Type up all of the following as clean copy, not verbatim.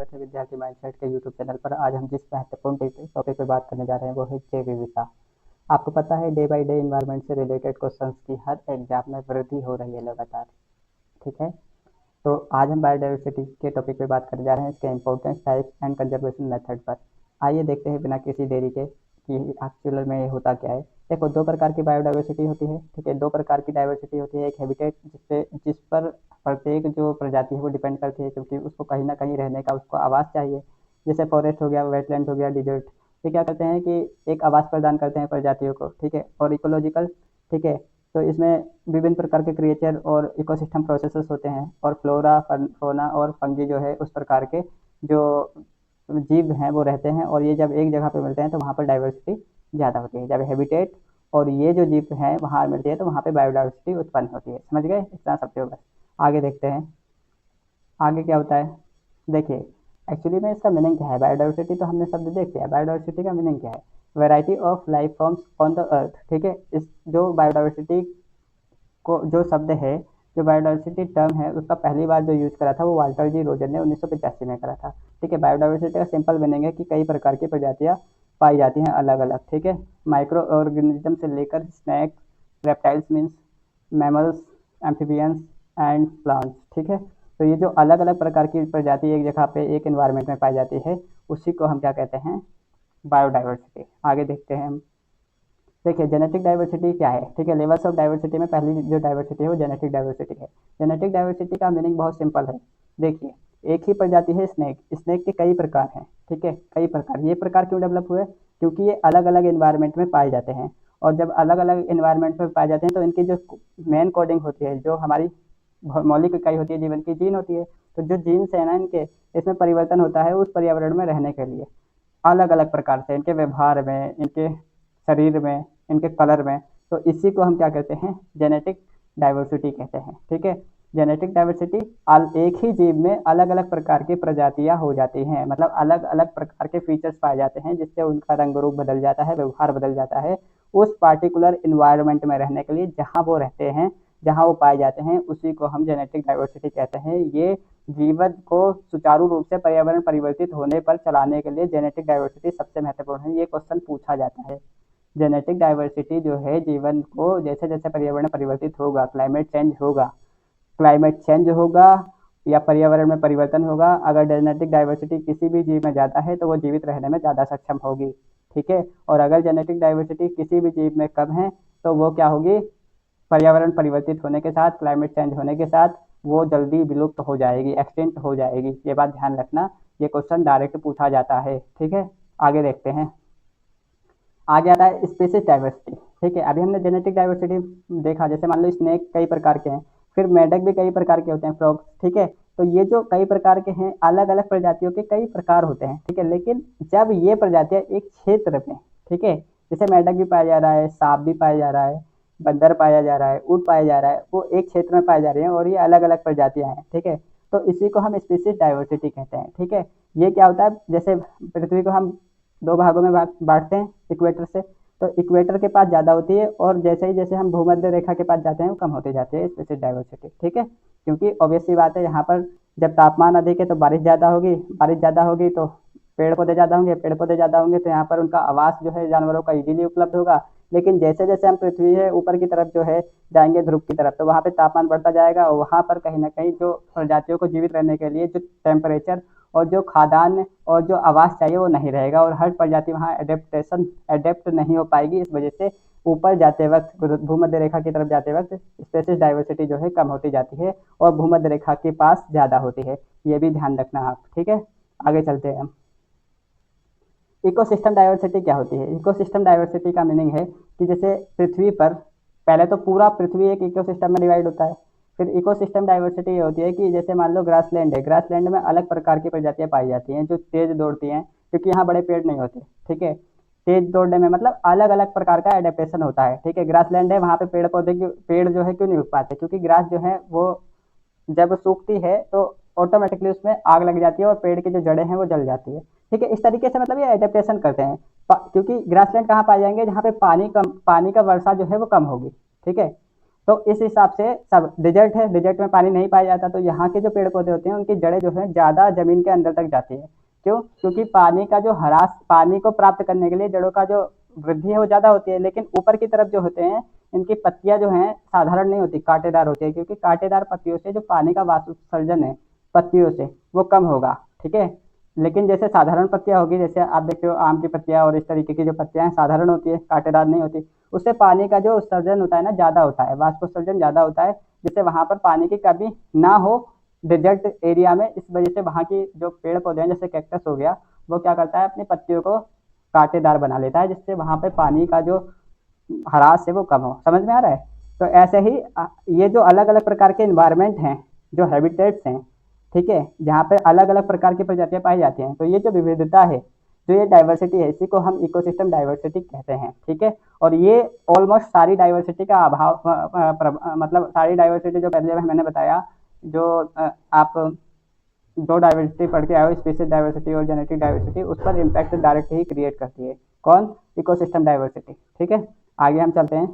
स्वागत है विद्यार्थी माइंडसेट के यूट्यूब चैनल पर। आज हम जिस महत्वपूर्ण टॉपिक पे बात करने जा रहे हैं वो है जैव विविधता। आपको पता है डे बाय डे इन्वायरमेंट से रिलेटेड क्वेश्चंस की हर एग्जाम में वृद्धि हो रही है लगातार। ठीक है, तो आज हम बायोडाइवर्सिटी के टॉपिक पे बात करने जा रहे हैं, इसके importance, types and conservation method पर। आइए देखते हैं बिना किसी देरी के कि एक्चुअल में ये होता क्या है। देखो, दो प्रकार की बायोडाइवर्सिटी होती है। ठीक है, दो प्रकार की डाइवर्सिटी होती है। एक हैबिटेट जिस पर प्रत्येक जो प्रजाति है वो डिपेंड करती है, क्योंकि उसको कहीं ना कहीं रहने का उसको आवास चाहिए। जैसे फॉरेस्ट हो गया, वेटलैंड हो गया, डिजर्ट, ये क्या करते हैं कि एक आवास प्रदान करते हैं प्रजातियों को। ठीक है, और इकोलॉजिकल, ठीक है, तो इसमें विभिन्न प्रकार के क्रिएचर और इकोसिस्टम प्रोसेसेस होते हैं, और फ्लोरा, फौना और फंगी जो है उस प्रकार के जो जीव हैं वो रहते हैं। और ये जब एक जगह पे मिलते हैं तो वहाँ पर डाइवर्सिटी ज़्यादा होती है। जब हैबिटेट और ये जो जीव हैं वहाँ मिलती है तो वहाँ पे बायोडाइवर्सिटी उत्पन्न होती है। समझ गए? इतना समझो बस। आगे देखते हैं आगे क्या होता है। देखिए, एक्चुअली में इसका मीनिंग क्या है। बायोडाइवर्सिटी तो हमने शब्द देख लिया, बायोडाइवर्सिटी का मीनिंग क्या है। Variety of life forms on the earth. ठीक है, इस जो बायोडाइवर्सिटी को जो शब्द है, जो बायोडाइवर्सिटी टर्म है, उसका पहली बार जो यूज करा था वो वाल्टर जी रोजर ने 1985 में करा था। ठीक है, बायोडाइवर्सिटी का सिंपल मीनिंग है कि कई प्रकार की प्रजातियां पाई जाती हैं अलग अलग। ठीक है, माइक्रो ऑर्गेनिज्म से लेकर snake, reptiles means mammals, amphibians and plants. ठीक है, तो ये जो अलग अलग प्रकार की प्रजाति एक जगह पे एक एनवायरनमेंट में पाई जाती है उसी को हम क्या कहते हैं, बायोडाइवर्सिटी। आगे देखते हैं हम। देखिए, जेनेटिक डाइवर्सिटी क्या है। ठीक है, लेवल्स ऑफ डाइवर्सिटी में पहली जो डाइवर्सिटी है वो जेनेटिक डाइवर्सिटी है। जेनेटिक डाइवर्सिटी का मीनिंग बहुत सिंपल है। देखिए, एक ही प्रजाति है स्नेक, स्नेक के कई प्रकार हैं। ठीक है, कई प्रकार। ये प्रकार क्यों डेवलप हुए? क्योंकि ये अलग अलग इन्वायरमेंट में पाए जाते हैं, और जब अलग अलग इन्वायरमेंट में पाए जाते हैं तो इनकी जो मेन कोडिंग होती है, जो हमारी मौलिक इकाई होती है जीवन की, जीन होती है। तो जो जीन्स है ना इनके, इसमें परिवर्तन होता है उस पर्यावरण में रहने के लिए, अलग अलग प्रकार से इनके व्यवहार में, इनके शरीर में, इनके कलर में। तो इसी को हम क्या कहते हैं, जेनेटिक डाइवर्सिटी कहते हैं। ठीक है, जेनेटिक डाइवर्सिटी एक ही जीव में अलग अलग प्रकार की प्रजातियां हो जाती हैं, मतलब अलग अलग प्रकार के फीचर्स पाए जाते हैं जिससे उनका रंग रूप बदल जाता है, व्यवहार बदल जाता है उस पार्टिकुलर इन्वायरमेंट में रहने के लिए जहाँ वो रहते हैं, जहाँ वो पाए जाते हैं, उसी को हम जेनेटिक डाइवर्सिटी कहते हैं। ये जीवन को सुचारू रूप से पर्यावरण परिवर्तित होने पर चलाने के लिए जेनेटिक डाइवर्सिटी सबसे महत्वपूर्ण है। ये क्वेश्चन पूछा जाता है। जेनेटिक डाइवर्सिटी जो है जीवन को, जैसे जैसे पर्यावरण परिवर्तित होगा, क्लाइमेट चेंज होगा या पर्यावरण में परिवर्तन होगा, अगर जेनेटिक डाइवर्सिटी किसी भी जीव में ज़्यादा है तो वो जीवित रहने में ज़्यादा सक्षम होगी। ठीक है, और अगर जेनेटिक डाइवर्सिटी किसी भी जीव में कम है तो वो क्या होगी, पर्यावरण परिवर्तित होने के साथ, क्लाइमेट चेंज होने के साथ वो जल्दी विलुप्त हो जाएगी, एक्सटिंक्ट हो जाएगी। ये बात ध्यान रखना, ये क्वेश्चन डायरेक्ट पूछा जाता है। ठीक है, आगे देखते हैं। आगे आता है स्पीसीज डाइवर्सिटी। ठीक है, अभी हमने जेनेटिक डाइवर्सिटी देखा, जैसे मान लो स्नेक कई प्रकार के हैं, फिर मेंढक भी कई प्रकार के होते हैं, फ्रॉग्स। ठीक है, तो ये जो कई प्रकार के हैं, अलग अलग प्रजातियों के कई प्रकार होते हैं। ठीक है, लेकिन जब ये प्रजातियां एक क्षेत्र में, ठीक है, जैसे मेंढक भी पाया जा रहा है, सांप भी पाया जा रहा है, बंदर पाया जा रहा है, ऊँट पाया जा रहा है, वो एक क्षेत्र में पाए जा रहे हैं और ये अलग अलग प्रजातियां हैं। ठीक है, तो इसी को हम स्पीसीज डाइवर्सिटी कहते हैं। ठीक है, ये क्या होता है, जैसे पृथ्वी को हम दो भागों में बांटते हैं इक्वेटर से, तो इक्वेटर के पास ज़्यादा होती है, और जैसे ही जैसे हम भूमध्य रेखा के पास जाते हैं वो कम होती जाती है स्पेसिस डाइवर्सिटी। ठीक है, क्योंकि ऑब्वियस सी बात है, यहाँ पर जब तापमान अधिक है तो बारिश ज़्यादा होगी, बारिश ज़्यादा होगी तो पेड़ पौधे ज़्यादा होंगे, पेड़ पौधे ज़्यादा होंगे तो यहाँ पर उनका आवास जो है जानवरों का इजीली उपलब्ध होगा। लेकिन जैसे जैसे हम पृथ्वी है ऊपर की तरफ जो है जाएंगे, ध्रुव की तरफ, तो वहाँ पे तापमान बढ़ता जाएगा, और वहाँ पर कहीं ना कहीं जो प्रजातियों को जीवित रहने के लिए जो टेम्परेचर और जो खाद्यान्न और जो आवास चाहिए वो नहीं रहेगा, और हर प्रजाति वहाँ एडेप्ट नहीं हो पाएगी। इस वजह से ऊपर जाते वक्त, भूमध्य रेखा की तरफ जाते वक्त स्पेसिस डाइवर्सिटी जो है कम होती जाती है और भूमध्य रेखा के पास ज़्यादा होती है। ये भी ध्यान रखना आप। ठीक है, आगे चलते हैं हम। इकोसिस्टम डाइवर्सिटी क्या होती है? इकोसिस्टम डाइवर्सिटी का मीनिंग है कि जैसे पृथ्वी पर, पहले तो पूरा पृथ्वी एक इकोसिस्टम में डिवाइड होता है। फिर इकोसिस्टम डाइवर्सिटी ये होती है कि जैसे मान लो ग्रासलैंड है, ग्रासलैंड में अलग प्रकार की प्रजातियां पाई जाती हैं जो तेज दौड़ती हैं, क्योंकि यहाँ बड़े पेड़ नहीं होते। ठीक है, तेज दौड़ने में मतलब अलग अलग प्रकार का एडेप्टेशन होता है। ठीक है, ग्रासलैंड है, वहाँ पे पेड़ पौधे पेड़ जो है क्यों नहीं उग पाते, क्योंकि ग्रास जो है वो जब सूखती है तो ऑटोमेटिकली उसमें आग लग जाती है और पेड़ की जो जड़ें हैं वो जल जाती है। ठीक है, इस तरीके से मतलब ये एडेप्टेशन करते हैं। क्योंकि ग्रासलैंड कहाँ पाए जाएंगे, जहाँ पे पानी का वर्षा जो है वो कम होगी। ठीक है, तो इस हिसाब से सब डिजर्ट है, डिजर्ट में पानी नहीं पाया जाता, तो यहाँ के जो पेड़ पौधे होते हैं उनकी जड़ें जो है ज़्यादा ज़मीन के अंदर तक जाती है। क्यों? क्योंकि पानी का जो हरास पानी को प्राप्त करने के लिए जड़ों का जो वृद्धि है वो ज़्यादा होती है, लेकिन ऊपर की तरफ जो होते हैं इनकी पत्तियां जो हैं साधारण नहीं होती, कांटेदार होती है, क्योंकि कांटेदार पत्तियों से जो पानी का वाष्पोत्सर्जन है पत्तियों से वो कम होगा। ठीक है, लेकिन जैसे साधारण पत्तियां होगी, जैसे आप देखते हो आम की पत्तियां और इस तरीके की जो पत्तियां हैं साधारण होती है, कांटेदार नहीं होती, उससे पानी का जो उत्सर्जन होता है ना ज़्यादा होता है, वाष्पोत्सर्जन ज़्यादा होता है, जिससे वहां पर पानी की कमी ना हो डिजर्ट एरिया में। इस वजह से वहाँ की जो पेड़ पौधे हैं जैसे कैक्टस हो गया, वो क्या करता है अपनी पत्तियों को कांटेदार बना लेता है, जिससे वहां पे पानी का जो हरास है वो कम हो। समझ में आ रहा है? तो ऐसे ही ये जो अलग अलग प्रकार के इन्वायरमेंट हैं, जो हैबिटेट्स हैं, ठीक है, जहाँ पे अलग अलग प्रकार की प्रजातियां पाई जाती हैं, तो ये जो विविधता है, जो ये डाइवर्सिटी है, इसी को हम इकोसिस्टम डाइवर्सिटी कहते हैं। ठीक है, और ये ऑलमोस्ट सारी डाइवर्सिटी का अभाव मतलब सारी डाइवर्सिटी जो पहले मैंने बताया, जो आप दो डाइवर्सिटी पढ़ के आए हो, स्पीसीज डाइवर्सिटी और जेनेटिक डाइवर्सिटी, उस पर इम्पैक्ट डायरेक्ट ही क्रिएट करती है। कौन? Ecosystem diversity. ठीक है, आगे हम चलते हैं।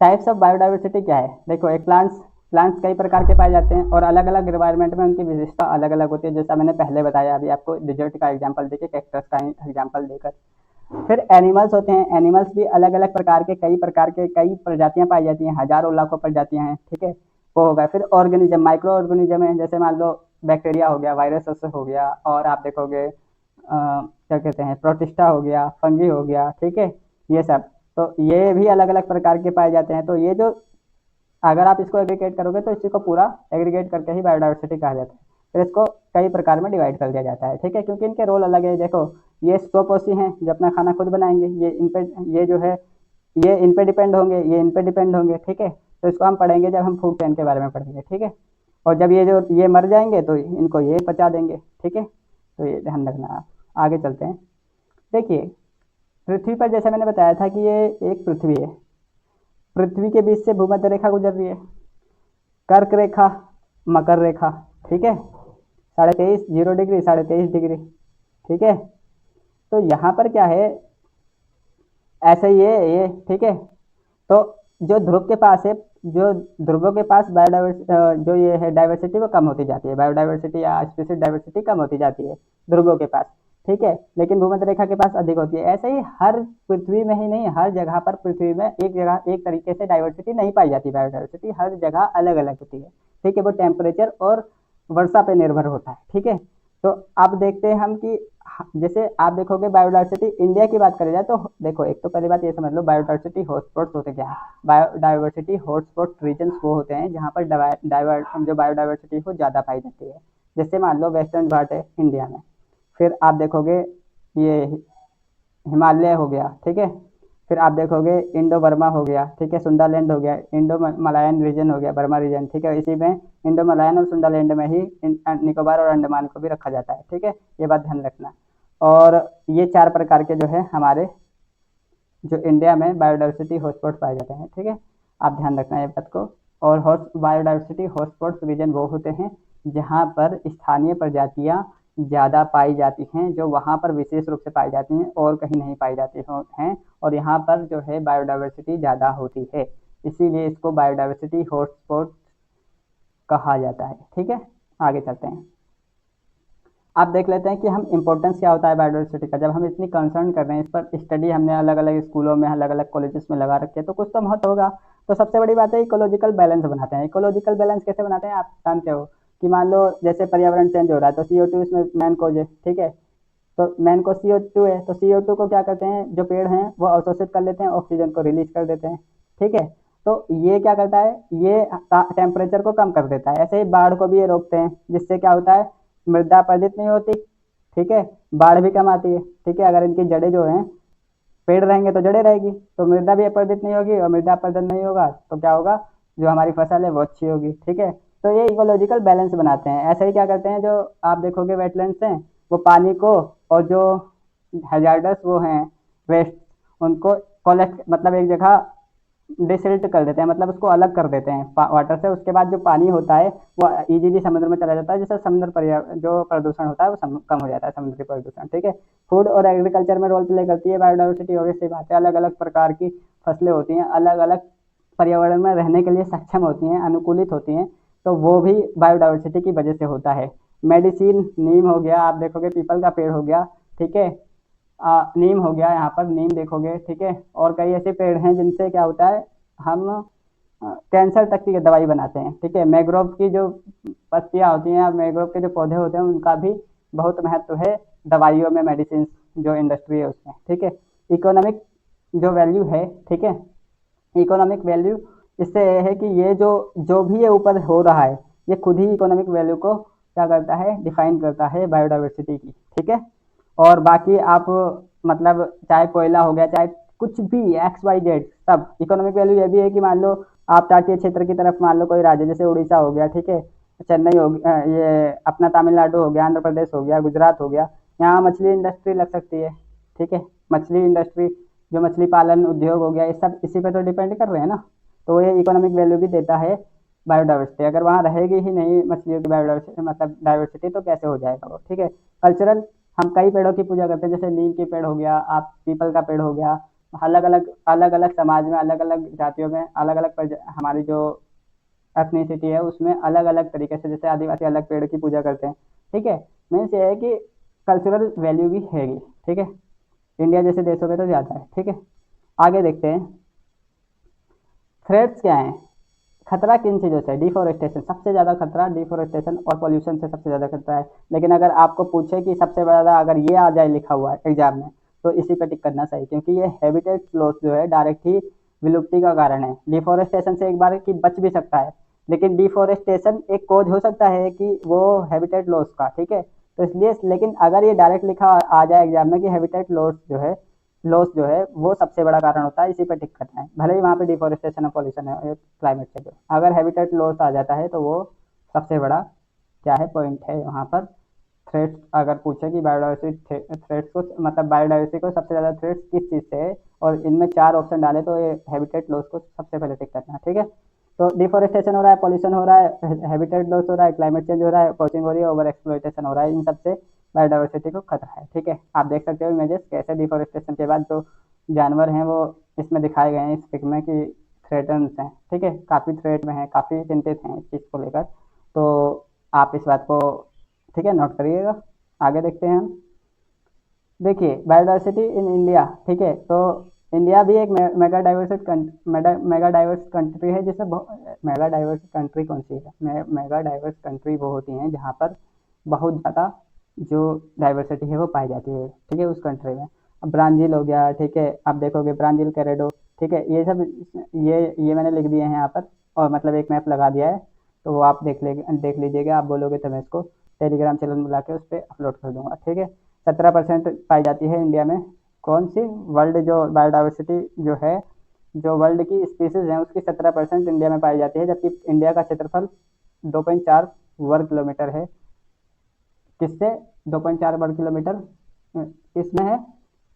टाइप्स ऑफ बायोडाइवर्सिटी क्या है? देखो, एक प्लांट्स प्लांट्स कई प्रकार के पाए जाते हैं और अलग अलग एनवायरनमेंट में उनकी विशेषता अलग अलग होती है, जैसा मैंने पहले बताया अभी आपको डिजर्ट का एग्जांपल देके, कैक्टस का एग्जांपल देकर। फिर एनिमल्स होते हैं, एनिमल्स भी अलग अलग प्रकार के कई प्रजातियां पाई जाती हैं, हजारों लाखों प्रजातियां हैं। ठीक है, वो होगा। फिर ऑर्गेनिज्म, माइक्रो ऑर्गेनिज्म है, जैसे मान लो बैक्टीरिया हो गया, वायरस हो गया, और आप देखोगे क्या कहते हैं, प्रोटिस्टा हो गया, फंगी हो गया। ठीक है, ये सब, तो ये भी अलग अलग प्रकार के पाए जाते हैं। तो ये जो अगर आप इसको एग्रीगेट करोगे तो इसी को पूरा एग्रीगेट करके ही बायोडाइवर्सिटी कहा जाता है। फिर इसको कई प्रकार में डिवाइड कर दिया जाता है। ठीक है, क्योंकि इनके रोल अलग है। देखो, ये स्वपोषी हैं, जो अपना खाना खुद बनाएंगे, ये जो है ये इन पे डिपेंड होंगे, ये इन पे डिपेंड होंगे। ठीक है, तो इसको हम पढ़ेंगे जब हम फूड चेन के बारे में पढ़ेंगे। ठीक है, और जब ये मर जाएंगे तो इनको ये पचा देंगे। ठीक है, तो ये ध्यान रखना। आगे चलते हैं। देखिए, पृथ्वी पर जैसे मैंने बताया था कि ये एक पृथ्वी है, पृथ्वी के बीच से भूमध्य रेखा गुजर रही है, कर्क रेखा, मकर रेखा। ठीक है, 23.5 0 डिग्री, 23.5 डिग्री। ठीक है, तो यहाँ पर क्या है, ऐसे ही ये ठीक है। तो जो ध्रुव के पास है, जो ध्रुवों के पास बायोडाइवर्सिटी जो ये है डाइवर्सिटी वो कम होती जाती है, बायोडाइवर्सिटी या स्पीसीज डाइवर्सिटी कम होती जाती है ध्रुवों के पास। ठीक है, लेकिन भूमध्य रेखा के पास अधिक होती है। ऐसे ही हर पृथ्वी में ही नहीं, हर जगह पर पृथ्वी में एक जगह एक तरीके से डाइवर्सिटी नहीं पाई जाती, बायोडाइवर्सिटी हर जगह अलग अलग होती है। ठीक है, वो टेम्परेचर और वर्षा पे निर्भर होता है। ठीक है, तो अब देखते हैं हम कि जैसे आप देखोगे बायोडाइवर्सिटी इंडिया की बात करें जाए तो देखो, एक तो पहली बात ये समझ लो, बायोडाइवर्सिटी हॉटस्पॉट्स होते क्या है। बायोडाइवर्सिटी हॉटस्पॉट रीजन्स वो होते हैं जहाँ पर जो बायोडाइवर्सिटी हो ज़्यादा पाई जाती है। जैसे मान लो वेस्टर्न घाट है इंडिया में, फिर आप देखोगे ये हिमालय हो गया। ठीक है, फिर आप देखोगे इंडो बर्मा हो गया। ठीक है, सुंडालैंड हो गया, इंडो मलायन रीजन हो गया, बर्मा रीजन। ठीक है, इसी में इंडो मलायन और सुंडालैंड में ही निकोबार और अंडमान को भी रखा जाता है। ठीक है, ये बात ध्यान रखना। और ये 4 प्रकार के जो है हमारे जो इंडिया में बायोडाइवर्सिटी हॉटस्पॉट पाए जाते हैं। ठीक है, आप ध्यान रखना ये बात को। और बायोडाइवर्सिटी हॉटस्पॉट्स रीजन वो होते हैं जहाँ पर स्थानीय प्रजातियाँ ज़्यादा पाई जाती हैं, जो वहाँ पर विशेष रूप से पाई जाती हैं और कहीं नहीं पाई जाती हैं, और यहाँ पर जो है बायोडाइवर्सिटी ज़्यादा होती है, इसीलिए इसको बायोडाइवर्सिटी हॉटस्पॉट कहा जाता है। ठीक है, आगे चलते हैं। आप देख लेते हैं कि हम इम्पोर्टेंस क्या होता है बायोडाइवर्सिटी का। जब हम इतनी कंसर्न कर रहे हैं इस पर, स्टडी हमने अलग अलग स्कूलों में, अलग अलग कॉलेजेस में लगा रखे हैं, तो कुछ तो महत्व होगा। तो सबसे बड़ी बात है इकोलॉजिकल बैलेंस बनाते हैं। इकोलॉजिकल बैलेंस कैसे बनाते हैं आप जानते हो कि मान लो जैसे पर्यावरण चेंज हो रहा है तो CO2 इसमें मेन कॉज है। ठीक है, तो मेन को CO2 है, तो CO2 को क्या करते हैं, जो पेड़ हैं वो अवशोषित कर लेते हैं, ऑक्सीजन को रिलीज कर देते हैं। ठीक है, तो ये क्या करता है, ये टेम्परेचर को कम कर देता है। ऐसे ही बाढ़ को भी ये रोकते हैं, जिससे क्या होता है, मृदा अपरदित नहीं होती। ठीक है, बाढ़ भी कम आती है। ठीक है, अगर इनकी जड़ें जो हैं, पेड़ रहेंगे तो जड़ें रहेगी, तो मृदा भी अपरदित नहीं होगी, और मृदा अपरदित नहीं होगा तो क्या होगा, जो हमारी फसल है वो अच्छी होगी। ठीक है, तो ये इकोलॉजिकल बैलेंस बनाते हैं। ऐसे ही क्या करते हैं, जो आप देखोगे वेटलैंड्स हैं, वो पानी को और जो हैजार्डस वो हैं वेस्ट, उनको कलेक्ट मतलब एक जगह डिसिल्ट कर देते हैं, मतलब उसको अलग कर देते हैं वाटर से। उसके बाद जो पानी होता है वो इजीली समुद्र में चला जाता है, जिससे समुद्र जो प्रदूषण होता है वो कम हो जाता है, समुद्री प्रदूषण। ठीक है, फूड और एग्रीकल्चर में रोल प्ले करती है बायोडाइवर्सिटी। और इससे बात है, अलग अलग प्रकार की फसलें होती हैं, अलग अलग पर्यावरण में रहने के लिए सक्षम होती हैं, अनुकूलित होती हैं, तो वो भी बायोडाइवर्सिटी की वजह से होता है। मेडिसिन नीम हो गया, आप देखोगे पीपल का पेड़ हो गया, ठीक है, नीम हो गया, यहाँ पर नीम देखोगे, ठीक है, और कई ऐसे पेड़ हैं जिनसे क्या होता है, हम कैंसर तक की दवाई बनाते हैं, ठीक है। मैंग्रोव की जो पत्तियां होती हैं या मैंग्रोव के जो पौधे होते हैं उनका भी बहुत महत्व है दवाइयों में, मेडिसिन जो इंडस्ट्री है उसमें, ठीक है। इकोनॉमिक जो वैल्यू है, ठीक है, इकोनॉमिक वैल्यू इससे ये है कि ये जो जो भी ये ऊपर हो रहा है ये खुद ही इकोनॉमिक वैल्यू को क्या करता है, डिफाइन करता है बायोडाइवर्सिटी की, ठीक है। और बाकी आप मतलब चाहे कोयला हो गया, चाहे कुछ भी एक्स वाई जेड, सब इकोनॉमिक वैल्यू ये भी है कि मान लो आप तटीय क्षेत्र की तरफ, मान लो कोई राज्य जैसे उड़ीसा हो गया, ठीक है, चेन्नई हो गया, ये अपना तमिलनाडु हो गया, आंध्र प्रदेश हो गया, गुजरात हो गया, यहाँ मछली इंडस्ट्री लग सकती है, ठीक है। मछली इंडस्ट्री, जो मछली पालन उद्योग हो गया, ये सब इसी पे तो डिपेंड कर रहे हैं ना, तो ये इकोनॉमिक वैल्यू भी देता है बायोडाइवर्सिटी। अगर वहाँ रहेगी ही नहीं मछलियों की बायोडाइवर्सिटी, मतलब डाइवर्सिटी, तो कैसे हो जाएगा वो, ठीक है। कल्चरल, हम कई पेड़ों की पूजा करते हैं, जैसे नीम के पेड़ हो गया, आप पीपल का पेड़ हो गया, अलग अलग समाज में, अलग अलग जातियों में, अलग अलग हमारी जो एथनिसिटी है उसमें अलग अलग तरीके से, जैसे आदिवासी अलग पेड़ की पूजा करते हैं, ठीक है। मीन्स ये है कि कल्चरल वैल्यू भी हैगी, ठीक है, इंडिया जैसे देशों में तो ज़्यादा है, ठीक है। आगे देखते हैं थ्रेट्स क्या हैं, खतरा किन चीज़ों से, डिफोरेस्टेशन, सबसे ज़्यादा खतरा डिफोरेस्टेशन और पॉल्यूशन से सबसे ज़्यादा खतरा है। लेकिन अगर आपको पूछे कि सबसे ज़्यादा अगर ये आ जाए लिखा हुआ है एग्जाम में, तो इसी पे टिक करना सही, क्योंकि ये हैबिटेट लॉस जो है डायरेक्ट ही विलुप्ति का कारण है। डिफोरेस्टेशन से एक बार की बच भी सकता है, लेकिन डिफोरेस्टेशन एक कोज हो सकता है कि वो हैबिटेट लॉस का, ठीक है। तो इसलिए, लेकिन अगर ये डायरेक्ट लिखा आ जाए एग्जाम में कि हैबिटेट लॉस जो है वो सबसे बड़ा कारण होता है, इसी पर टिक करना है, भले ही वहाँ पे डिफोरेस्टेशन और पॉल्यूशन है, क्लाइमेट चेंज, अगर हैबिटेट लॉस आ जाता है तो वो सबसे बड़ा क्या है, पॉइंट है वहाँ पर। थ्रेट्स अगर पूछे कि बायोडाइवर्सिटी थ्रेट्स को, मतलब बायोडाइवर्सिटी को सबसे ज़्यादा थ्रेट्स किस चीज़ से है, और इनमें 4 ऑप्शन डाले तो ये हैबिटेट लॉस को सबसे पहले टिक करना है, ठीक है। तो डिफोरेस्टेशन हो रहा है, पॉल्यूशन हो रहा है, हैबिटेट लॉस हो रहा है, क्लाइमेट चेंज हो रहा है, पोचिंग हो रही है, ओवर एक्सप्लॉइटेशन हो रहा है, इन सबसे बायोडाइवर्सिटी को खतरा है, ठीक है। आप देख सकते हो इमेजेस कैसे डिफोरेस्टेशन के बाद जो जानवर हैं वो इसमें दिखाए गए हैं इस पिक में कि थ्रेटन्स हैं, ठीक है, काफ़ी थ्रेट में है, काफ़ी चिंतित हैं इस चीज़ को लेकर। तो आप इस बात को, ठीक है, नोट करिएगा। आगे देखते हैं हम, देखिए बायोडाइवर्सिटी इन इंडिया, ठीक है। तो इंडिया भी एक मेगा डाइवर्स कंट्री है, जिसमें मेगा डाइवर्स कंट्री कौन सी है, मेगा डाइवर्स कंट्री वो होती हैं जहाँ पर बहुत ज़्यादा जो डाइवर्सिटी है वो पाई जाती है, ठीक है, उस कंट्री में। अब ब्राज़ील हो गया, ठीक है, आप देखोगे ब्राज़ील, कैरेडो, ठीक है, ये सब, ये मैंने लिख दिए हैं यहाँ पर, और मतलब एक मैप लगा दिया है, तो वो आप देख लीजिएगा, आप बोलोगे तो मैं इसको टेलीग्राम चैनल में बुला के उस पर अपलोड कर दूंगा, ठीक है। 17% पाई जाती है इंडिया में, कौन सी, वर्ल्ड जो बायोडाइवर्सिटी जो है, जो वर्ल्ड की स्पीसीज हैं उसकी 17% इंडिया में पाई जाती है, जबकि इंडिया का क्षेत्रफल 2.4 वर्ग किलोमीटर है। किससे 2.4 वर्ग किलोमीटर किसमें है,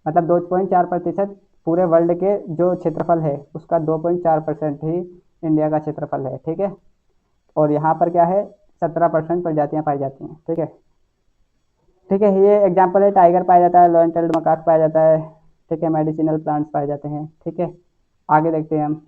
मतलब 2.4% पूरे वर्ल्ड के जो क्षेत्रफल है उसका 2.4% ही इंडिया का क्षेत्रफल है, ठीक है। और यहाँ पर क्या है, 17% प्रजातियाँ पाई जाती हैं, ठीक है, ठीक है। ये एग्जाम्पल है, टाइगर पाया जाता है, लॉयन टेल्ड मकाक पाया जाता है, ठीक है, मेडिसिनल प्लांट्स पाए जाते हैं, ठीक है। आगे देखते हैं हम,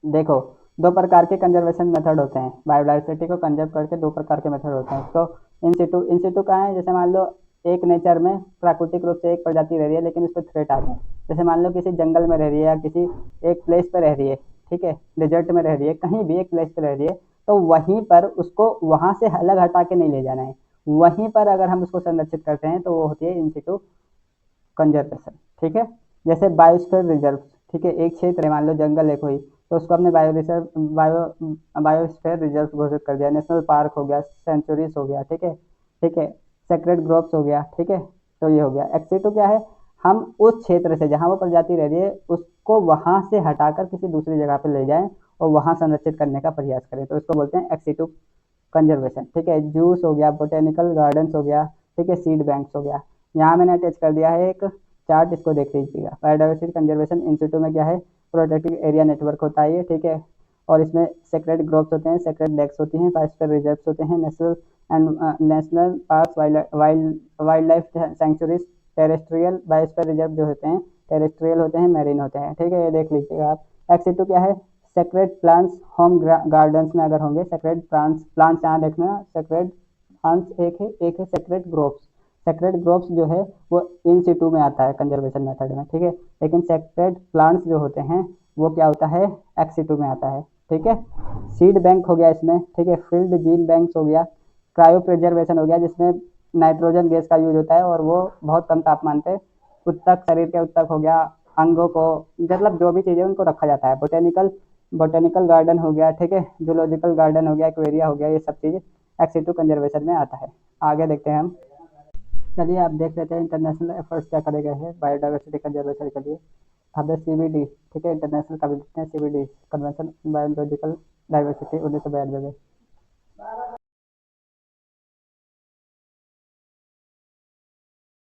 देखो 2 प्रकार के कंजर्वेशन मेथड होते हैं, बायोडाइवर्सिटी को कंजर्व करके 2 प्रकार के मेथड होते हैं। तो इन सिटू का है, जैसे मान लो एक नेचर में प्राकृतिक रूप से एक प्रजाति रह रही है लेकिन उस पर थ्रेट आ जाए, जैसे मान लो किसी जंगल में रह रही है या किसी एक प्लेस पर रह रही है, ठीक है, डिजर्ट में रह रही है, कहीं भी एक प्लेस पर रह रही है, तो वहीं पर उसको वहाँ से अलग हटा के नहीं ले जाना है, वहीं पर अगर हम उसको संरक्षित करते हैं तो वो होती है इन सिटू कंजर्वेशन, ठीक है। जैसे बायोस्फीयर रिजर्व, ठीक है, एक क्षेत्र है, मान लो जंगल है कोई, तो उसको हमने बायोस्फीयर रिजर्व घोषित कर दिया, नेशनल पार्क हो गया, सेंचुरीज हो गया, ठीक है, ठीक है, सेक्रेड ग्रोव्स हो गया, ठीक है। तो ये हो गया। एक्सिटू क्या है, हम उस क्षेत्र से जहाँ वो प्रजाति रह रही है उसको वहाँ से हटाकर किसी दूसरी जगह पर ले जाएं और वहाँ संरक्षित करने का प्रयास करें, तो इसको बोलते हैं एक्सिटू कंजर्वेशन, ठीक है। जूस हो गया, बोटेनिकल गार्डन्स हो गया, ठीक है, सीड बैंक्स हो गया। यहाँ मैंने अटैच कर दिया है एक चार्ट, इसको देख लीजिएगा। बायोडाइवर्सिटी कंजर्वेशन इंस्टीट्यूट में क्या है, प्रोटेक्टिव एरिया नेटवर्क होता है ये, ठीक है, और इसमें सेक्रेड ग्रोव्स होते हैं, सेक्रेड लेक्स होती हैं, बायोस्फीयर रिजर्व्स होते हैं, national park, wild life sanctuaries, terrestrial biosphere reserve जो होते हैं टेरेस्ट्रियल होते हैं, मैरीन होते हैं, ठीक है, ये देख लीजिएगा आप। एक्सिटू क्या है, सेक्रेड प्लांट्स होम गार्डन्स में अगर होंगे, सेक्रेड प्लांट्स, प्लांट्स यहाँ देखना, सेक्रेड प्लांट्स एक है सेक्रेड ग्रोव्स। सेक्रेड ग्रोव्स जो है वो इन सिटू में आता है कंजर्वेशन मेथड में, ठीक है। लेकिन सेक्रेड प्लांट्स जो होते हैं वो क्या होता है, एक्स सिटू में आता है, ठीक है। सीड बैंक हो गया इसमें, ठीक है। फील्ड जीन बैंक्स हो गया, क्रायो प्रिजर्वेशन हो गया जिसमें नाइट्रोजन गैस का यूज होता है और वो बहुत कम तापमान पे उत्तक, शरीर के उत्तक हो गया, अंगों को, मतलब जो भी चीज़ें उनको रखा जाता है। बोटेनिकल बोटेनिकल गार्डन हो गया, ठीक है। जूलॉजिकल गार्डन हो गया, एक्वेरिया हो गया, ये सब चीज़ एक्सिटू कंजर्वेशन में आता है। आगे देखते हैं हम। चलिए आप देख लेते हैं इंटरनेशनल एफर्ट्स क्या करे गए हैं बायोडाइवर्सिटी कंजर्वेशन के लिए। अब CBD, ठीक है, इंटरनेशनल कमिटी ने CBD कन्वेंशन बायोलॉजिकल डाइवर्सिटी 1992 में